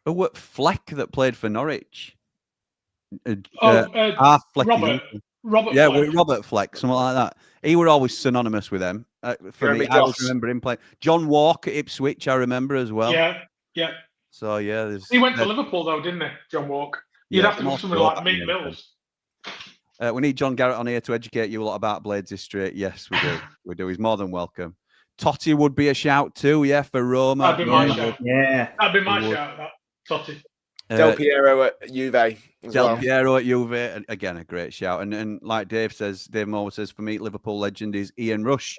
Who was Fleck that played for Norwich? Half Fleck. Robert. Yeah, Fleck. Robert Fleck, something like that. He were always synonymous with them. For me, I always remember him playing. John Walker at Ipswich, I remember as well. Yeah. So yeah, he went to Liverpool though, didn't he, John Walker? You'd have to go something like Mick Mills. We need John Garrett on here to educate you a lot about Blades history. Yes, we do. We do. He's more than welcome. Totti would be a shout too, yeah, for Roma. That'd be my shout. Yeah. That'd be my shout, that. Totti. Del Piero at Juve. Piero at Juve, and again, a great shout. And like Dave Moore says, for me, Liverpool legend is Ian Rush.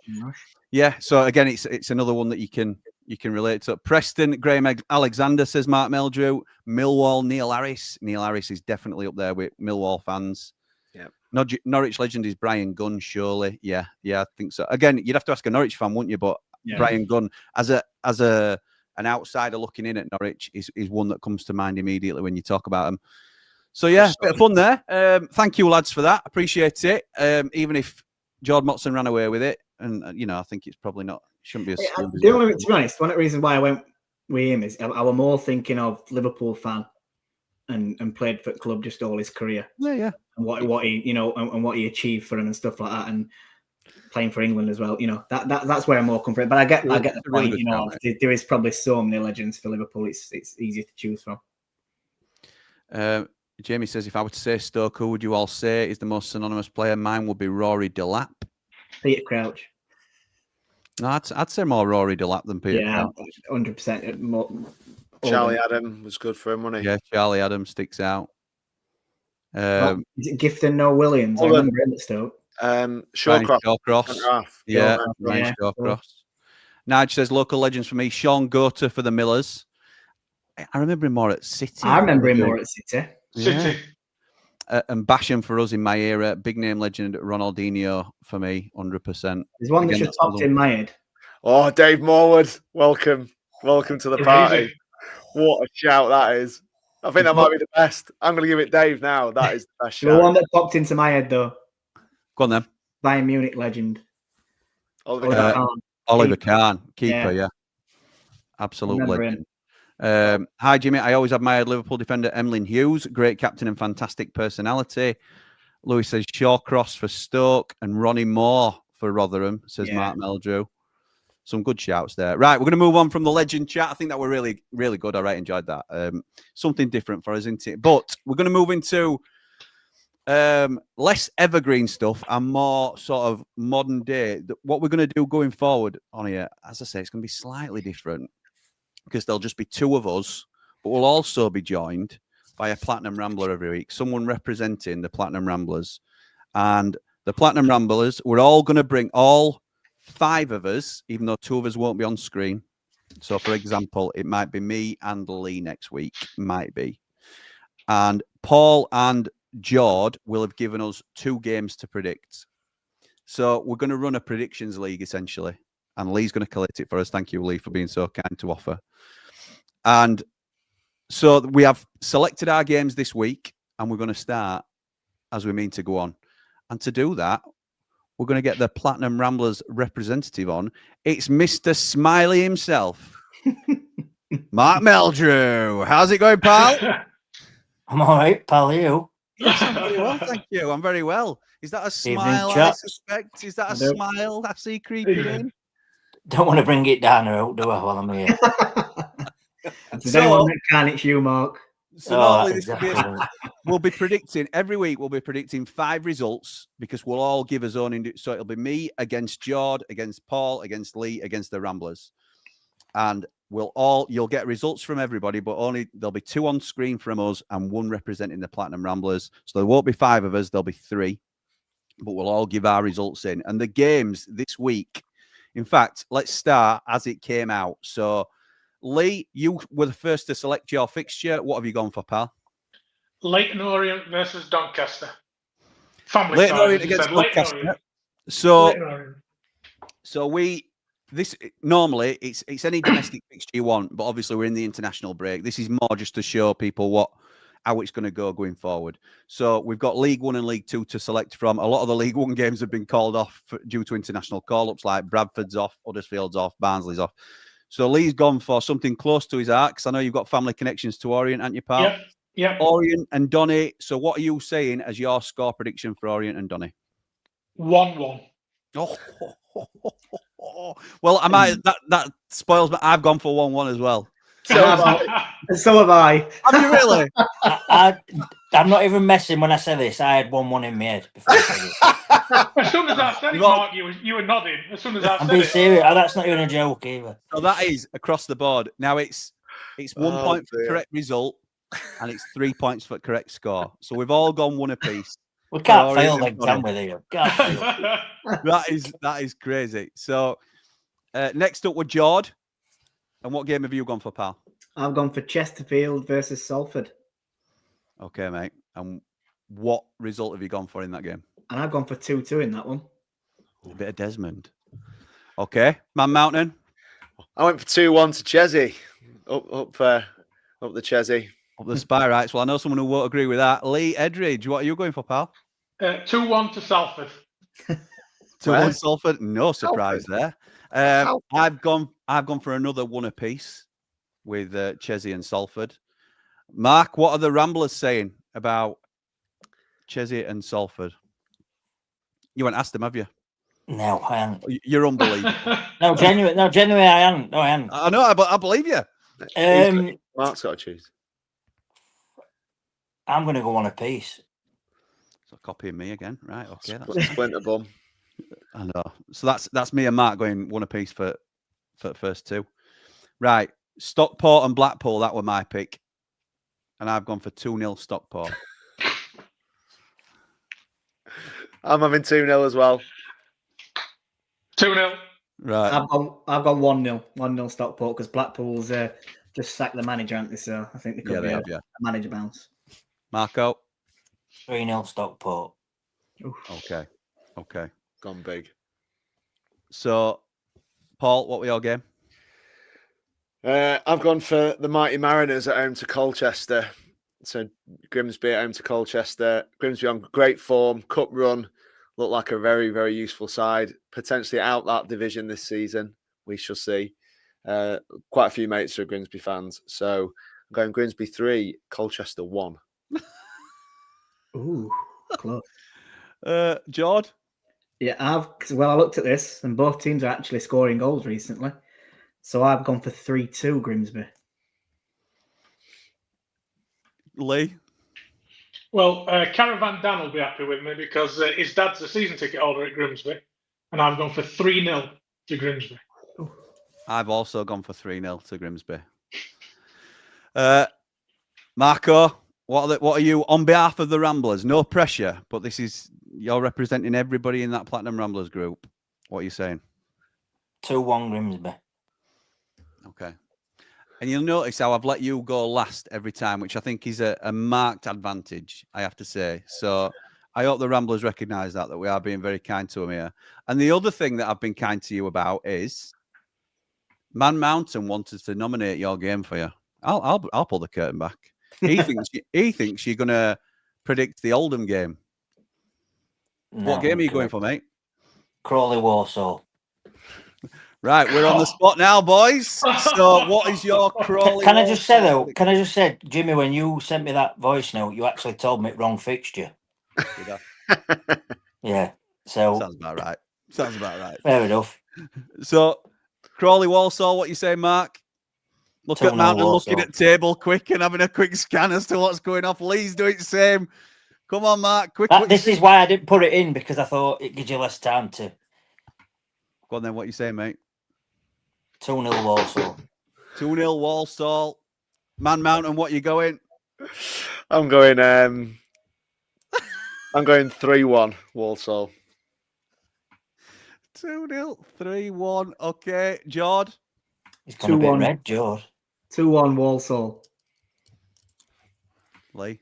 Yeah, so again, it's another one that you can relate to. Preston, Graham Alexander says Mark Meldrew. Millwall, Neil Harris. Neil Harris is definitely up there with Millwall fans. Yeah. Norwich legend is Brian Gunn, surely. Yeah, I think so. Again, you'd have to ask a Norwich fan, wouldn't you? But Brian Gunn, as an outsider looking in at Norwich, is one that comes to mind immediately when you talk about him. So yeah, bit of fun there. Thank you, lads, for that. Appreciate it. Even if Jord Motson ran away with it, and I think it's probably not. Shouldn't be as. To be honest, one of the reasons why I went with him is I was more thinking of Liverpool fan and played for the club just all his career. Yeah. And what he and what he achieved for him and stuff like that, and playing for England as well. That's where I'm more comfortable. But I get the point. There is probably so many legends for Liverpool. It's easier to choose from. Jamie says, if I were to say Stoke, who would you all say is the most synonymous player? Mine would be Rory Delap. Peter Crouch. No, I'd say more Rory Delap than Peter Crouch. 100%. Charlie Adam was good for him, wasn't he? Yeah, Charlie Adam sticks out. Is it Gifton Noel Williams? I remember him at Stoke. Shawcross. Yeah, Ryan Shawcross. Nige says, local legends for me, Sean Gota for the Millers. I remember him more at City. I remember him more at City. City. And Basham for us in my era. Big name legend Ronaldinho for me, 100%. There's one that just popped in my head. Oh, Dave Morwood. Welcome to the party. What a shout that is. I think that might be the best. I'm going to give it Dave now. That is the best shout. The one that popped into my head, though. Go on, then. Bayern Munich legend. Oliver Kahn. Keeper, yeah. Absolute legend. Hi, Jimmy. I always admired Liverpool defender Emlyn Hughes. Great captain and fantastic personality. Louis says Shawcross for Stoke and Ronnie Moore for Rotherham, says Mark Meldrew. Some good shouts there. Right, we're going to move on from the legend chat. I think that were really, really good. I enjoyed that. Something different for us, isn't it? But we're going to move into less evergreen stuff and more sort of modern day. What we're going to do going forward on here, as I say, it's going to be slightly different because there'll just be two of us, but we'll also be joined by a Platinum Rambler every week, someone representing the Platinum Ramblers. And the Platinum Ramblers, we're all going to bring all 5 of us, even though 2 of us won't be on screen. So, for example, it might be me and Lee next week. Might be. And Paul and Jord will have given us 2 games to predict. So we're going to run a predictions league, essentially. and Lee's going to collect it for us. Thank you, Lee, for being so kind to offer. And so we have selected our games this week, and we're going to start as we mean to go on. And to do that, we're going to get the Platinum Ramblers representative on. It's Mr. Smiley himself, Mark Meldrew. How's it going, pal? I'm all right, pal. You? Yes, I'm very well, thank you. I'm very well. Is that a smile, I suspect? Is that a smile I see creeping in? Don't want to bring it down or out, do I, while I'm here? Does anyone that can, it's you, Mark. So normally we'll be predicting, every week we'll be predicting 5 results, because we'll all give us own. So it'll be me against Jord, against Paul, against Lee, against the Ramblers. And you'll get results from everybody, but there'll be 2 on screen from us and 1 representing the Platinum Ramblers. So there won't be 5 of us, there'll be 3, but we'll all give our results in. And the games this week, in fact, let's start as it came out. So Lee, you were the first to select your fixture. What have you gone for, pal? Leighton Orient versus Doncaster. Family Leighton side, Orient against Doncaster. This normally it's any domestic fixture you want, but obviously we're in the international break. This is more just to show people how it's going to go going forward. So we've got League 1 and League 2 to select from. A lot of the League 1 games have been called off due to international call-ups, like Bradford's off, Huddersfield's off, Barnsley's off. So Lee's gone for something close to his heart, because I know you've got family connections to Orient, haven't you, pal? Yeah. Orient and Donny. So what are you saying as your score prediction for Orient and Donny? 1-1. Oh. Well, I might. That spoils me. I've gone for 1-1 as well. So have I. Have you really? I'm not even messing when I say this. I had 1-1 in my head before I said it. As soon as I said it, Mark, you were nodding. As soon as I said it. I'm being serious. That's not even a joke either. So that is across the board. Now it's 1 point for correct result, and it's 3 points for correct score. So we've all gone 1 apiece. We can't fail then, can we? There, can't fail. That is crazy. So next up with Jord. And what game have you gone for, pal? I've gone for Chesterfield versus Salford. Okay, mate. And what result have you gone for in that game? And I've gone for 2-2 in that one. A bit of Desmond. Okay, Man Mountain. I went for 2-1 to Chesney. Up the Chesney. Up the Spyrites. Well, I know someone who won't agree with that. Lee Edridge, what are you going for, pal? 2-1 to Salford. 2-1 Salford. No surprise there. I've gone for another 1 apiece with Chesney and Salford. Mark, what are the Ramblers saying about Chesney and Salford? You haven't asked them, have you? No, I haven't. You're unbelievable. No, genuinely, I haven't. No, I haven't. I know, but I believe you. Mark's got to choose. I'm going to go 1 apiece. So copying me again, right? Okay, Splinter bum. I know. So that's me and Mark going 1 apiece for the first 2. Right. Stockport and Blackpool, that were my pick. And I've gone for 2-0 Stockport. I'm having 2-0 as well. 2-0. Right. I've gone 1-0. 1-0 Stockport, because Blackpool's just sacked the manager, haven't they? So I think they could be a manager bounce. Marco? 3-0 Stockport. Okay. Gone big. So, Paul, what were your game? I've gone for the Mighty Mariners at home to Colchester. So Grimsby at home to Colchester. Grimsby on great form, cup run, look like a very, very useful side. Potentially out that division this season. We shall see. Quite a few mates are Grimsby fans. So I'm going Grimsby 3, Colchester 1. Ooh, close. Jord? Yeah, I looked at this, and both teams are actually scoring goals recently. So I've gone for 3-2 Grimsby. Lee? Well, Caravan Dan will be happy with me, because his dad's a season ticket holder at Grimsby, and I've gone for 3-0 to Grimsby. I've also gone for 3-0 to Grimsby. Marco, what are you on behalf of the Ramblers? No pressure, but you're representing everybody in that Platinum Ramblers group. What are you saying? 2-1 Grimsby. Okay. And you'll notice how I've let you go last every time, which I think is a marked advantage, I have to say. So I hope the Ramblers recognise that we are being very kind to them here. And the other thing that I've been kind to you about is Man Mountain wanted to nominate your game for you. I'll pull the curtain back. He thinks you're gonna predict the Oldham game. No, What game are you going for, mate? Crawley Walsall. Right, we're on the spot now, boys. So, what is your Crawley? Can I just say though? Can I just say, Jimmy, when you sent me that voice note, you actually told me wrong fixture. Yeah. So sounds about right. Sounds about right. Fair enough. So, Crawley Walsall, what you say, Mark? Look at Mountain looking at table quick and having a quick scan as to what's going off. Lee's doing the same. Come on, Mark. Quick. This is why I didn't put it in, because I thought it gives you less time to. Go on then. What you say, mate? 2-0 Walsall. 2-0 Walsall. Man Mountain, what you going? I'm going 3-1 Walsall. 2-0, 3-1. Okay, Jord. He's gone a bit red, Jord. 2-1 Walsall. Lee.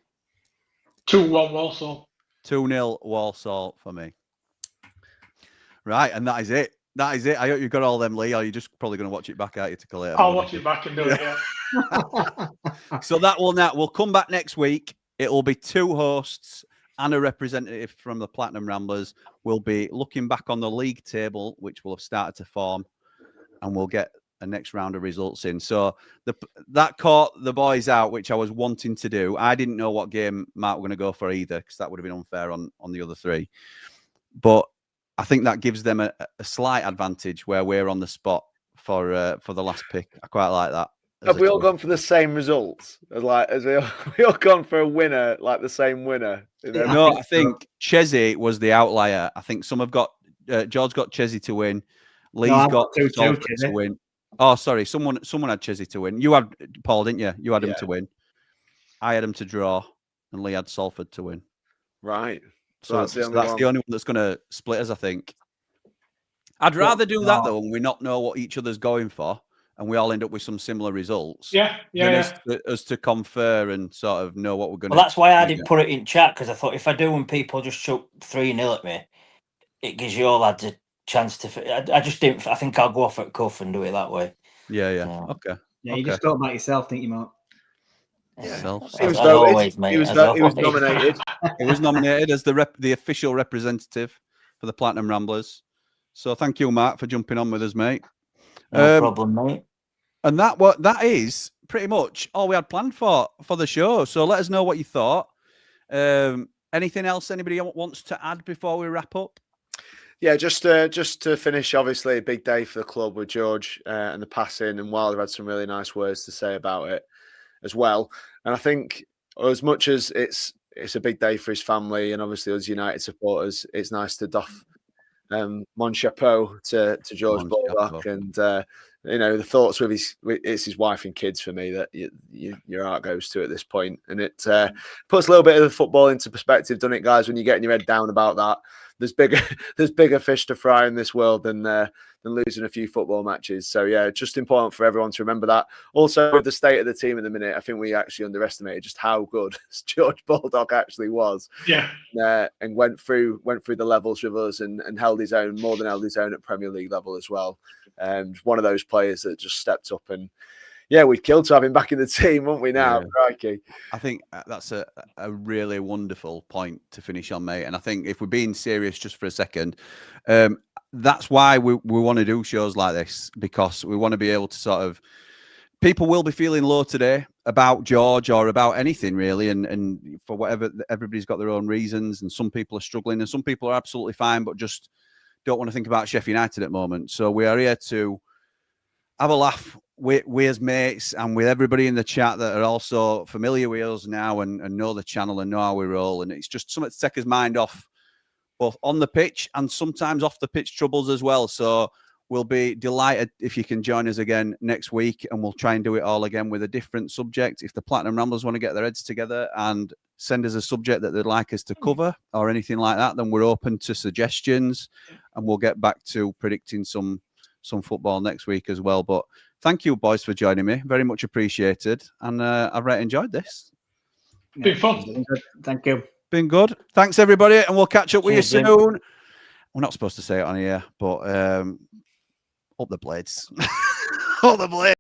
2-1 Walsall. 2-0 Walsall for me. Right, and that is it. That is it. I hope you've got all them, Lee, or you're just probably going to watch it back out to collate. I'll watch it back and do it, yeah. So we'll come back next week. It'll be 2 hosts and a representative from the Platinum Ramblers. We'll be looking back on the league table, which will have started to form, and we'll get a next round of results in. So that caught the boys out, which I was wanting to do. I didn't know what game Mark were going to go for either, because that would have been unfair on the other 3. But I think that gives them a slight advantage where we're on the spot for the last pick. I quite like that. Have we all gone for the same results? As we all gone for a winner, like the same winner? No, I think Chesney was the outlier. I think some have got George's got Chesney to win. Lee's got Salford to win. Oh, sorry, someone had Chesney to win. You had Paul, didn't you? You had him to win. I had him to draw, and Lee had Salford to win. Right. So that's the only one that's going to split us, I think. I'd rather do that though, and we not know what each other's going for, and we all end up with some similar results. Yeah. Us to confer and sort of know what we're going to. Well, that's why I didn't put it in chat, because I thought if I do and people just chuck 3-0 at me, it gives you all lads a chance to. I just didn't. I think I'll go off at cuff and do it that way. Yeah. Okay. Yeah, you just thought about yourself, didn't you, Mark? Yeah. He was nominated. He was nominated as the official representative for the Platinum Ramblers. So thank you, Mark, for jumping on with us, mate. No problem, mate. And that is pretty much all we had planned for the show. So let us know what you thought. Anything else anybody wants to add before we wrap up? Yeah, just to finish, obviously a big day for the club with George and the passing, and Wilder had some really nice words to say about it as well. And I think as much as it's a big day for his family and obviously us United supporters, it's nice to doff mon chapeau to George Baldock, and the thoughts with his wife and kids for me that your heart goes to at this point, and it puts a little bit of the football into perspective, doesn't it, guys? When you're getting your head down about that, there's bigger fish to fry in this world than losing a few football matches. So yeah, just important for everyone to remember that. Also, with the state of the team at the minute, I think we actually underestimated just how good George Baldock actually was. Yeah, and went through the levels with us and held his own, more than held his own at Premier League level as well. And one of those players that just stepped up, and yeah, we'd kill to have him back in the team, wouldn't we now? Yeah. I think that's a really wonderful point to finish on, mate. And I think if we're being serious just for a second, that's why we want to do shows like this, because we want to be able to sort of, people will be feeling low today about George or about anything really, and for whatever, everybody's got their own reasons, and some people are struggling and some people are absolutely fine but just don't want to think about Sheffield United at the moment. So we are here to have a laugh with as mates and with everybody in the chat that are also familiar with us now and know the channel and know how we roll. And it's just something to take his mind off both on the pitch and sometimes off the pitch troubles as well. So we'll be delighted if you can join us again next week, and we'll try and do it all again with a different subject. If the Platinum Ramblers want to get their heads together and send us a subject that they'd like us to cover or anything like that, then we're open to suggestions, and we'll get back to predicting some football next week as well. But thank you, boys, for joining me. Very much appreciated. And I've really enjoyed this. Been fun. Thank you. Been good. Thanks, everybody, and we'll catch up with you Cheers, soon. We're not supposed to say it on here, but up the blades. Up the blades.